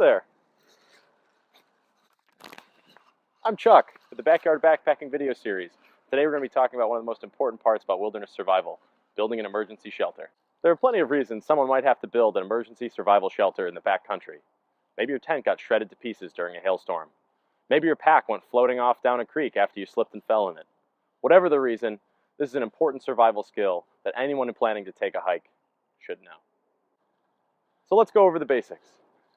there. I'm Chuck with the Backyard Backpacking video series. Today we're going to be talking about one of the most important parts about wilderness survival, building an emergency shelter. There are plenty of reasons someone might have to build an emergency survival shelter in the backcountry. Maybe your tent got shredded to pieces during a hailstorm. Maybe your pack went floating off down a creek after you slipped and fell in it. Whatever the reason, this is an important survival skill that anyone planning to take a hike should know. So let's go over the basics.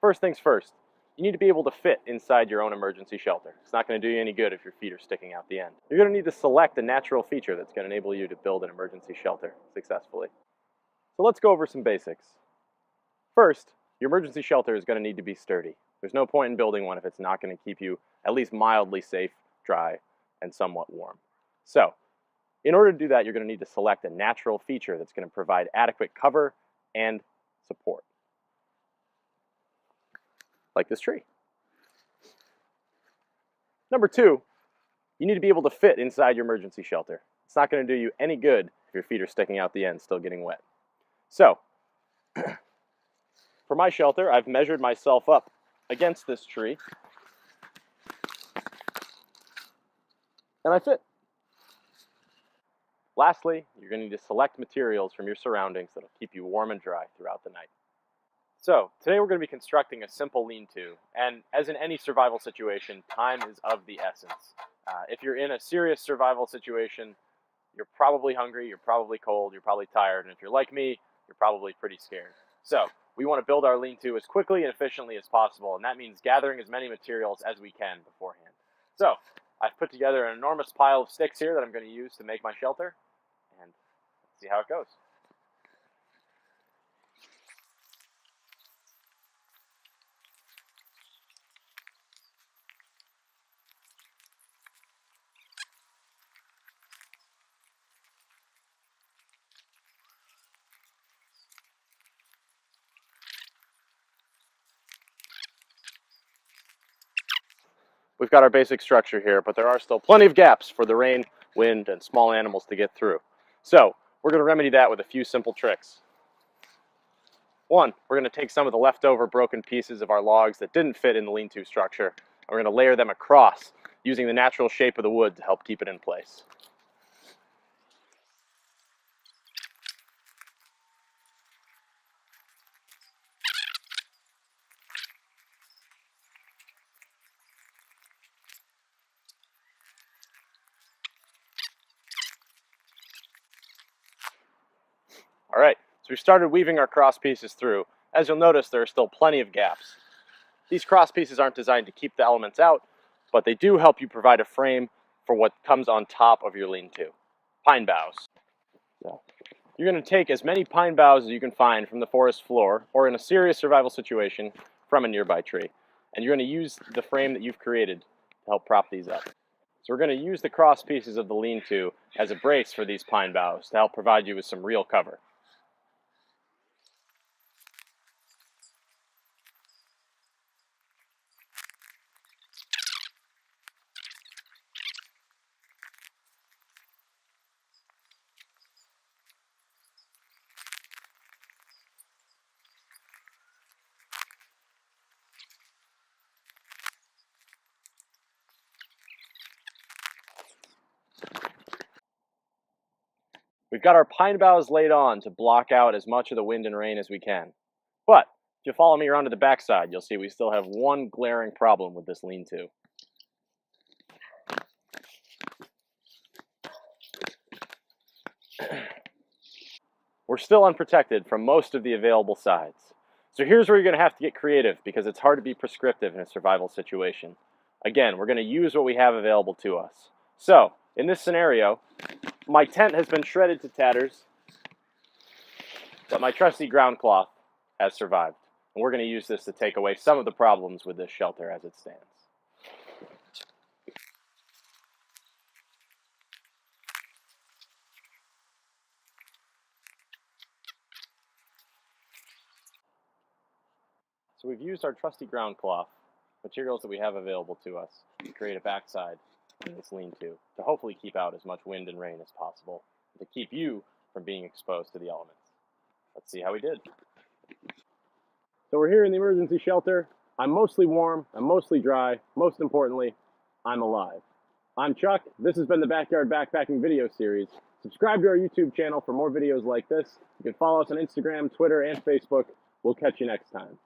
First things first, you need to be able to fit inside your own emergency shelter. It's not going to do you any good if your feet are sticking out the end. You're going to need to select a natural feature that's going to enable you to build an emergency shelter successfully. So let's go over some basics. First, your emergency shelter is going to need to be sturdy. There's no point in building one if it's not going to keep you at least mildly safe, dry, and somewhat warm. So, in order to do that, you're going to need to select a natural feature that's going to provide adequate cover and support. Like this tree. Number two, you need to be able to fit inside your emergency shelter. It's not going to do you any good if your feet are sticking out the end, still getting wet. So, for my shelter, I've measured myself up against this tree, and I fit. Lastly, you're going to need to select materials from your surroundings that will keep you warm and dry throughout the night. So, today we're going to be constructing a simple lean-to, and as in any survival situation, time is of the essence. If you're in a serious survival situation, you're probably hungry, you're probably cold, you're probably tired, and if you're like me, you're probably pretty scared. So, we want to build our lean-to as quickly and efficiently as possible, and that means gathering as many materials as we can beforehand. So, I've put together an enormous pile of sticks here that I'm going to use to make my shelter, and let's see how it goes. We've got our basic structure here, but there are still plenty of gaps for the rain, wind, and small animals to get through. So, we're going to remedy that with a few simple tricks. One, we're going to take some of the leftover broken pieces of our logs that didn't fit in the lean-to structure, and we're going to layer them across, using the natural shape of the wood to help keep it in place. All right, so we've started weaving our cross pieces through. As you'll notice, there are still plenty of gaps. These cross pieces aren't designed to keep the elements out, but they do help you provide a frame for what comes on top of your lean-to. Pine boughs. So, you're going to take as many pine boughs as you can find from the forest floor, or in a serious survival situation, from a nearby tree. And you're going to use the frame that you've created to help prop these up. So we're going to use the cross pieces of the lean-to as a brace for these pine boughs to help provide you with some real cover. We've got our pine boughs laid on to block out as much of the wind and rain as we can. But if you follow me around to the backside, you'll see we still have one glaring problem with this lean-to. We're still unprotected from most of the available sides. So here's where you're going to have to get creative because it's hard to be prescriptive in a survival situation. Again, we're going to use what we have available to us. So, in this scenario, my tent has been shredded to tatters, but my trusty ground cloth has survived. And we're going to use this to take away some of the problems with this shelter as it stands. So we've used our trusty ground cloth, materials that we have available to us, to create a backside in this lean-to hopefully keep out as much wind and rain as possible, and to keep you from being exposed to the elements. Let's see how we did. So we're here in the emergency shelter. I'm mostly warm, I'm mostly dry, most importantly, I'm alive. I'm Chuck, this has been the Backyard Backpacking video series. Subscribe to our YouTube channel for more videos like this. You can follow us on Instagram, Twitter, and Facebook. We'll catch you next time.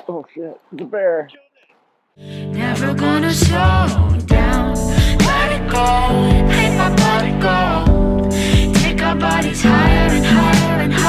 Oh shit, it's a bear. Never gonna slow down. Let it go, make my body go. Take our bodies higher and higher and higher.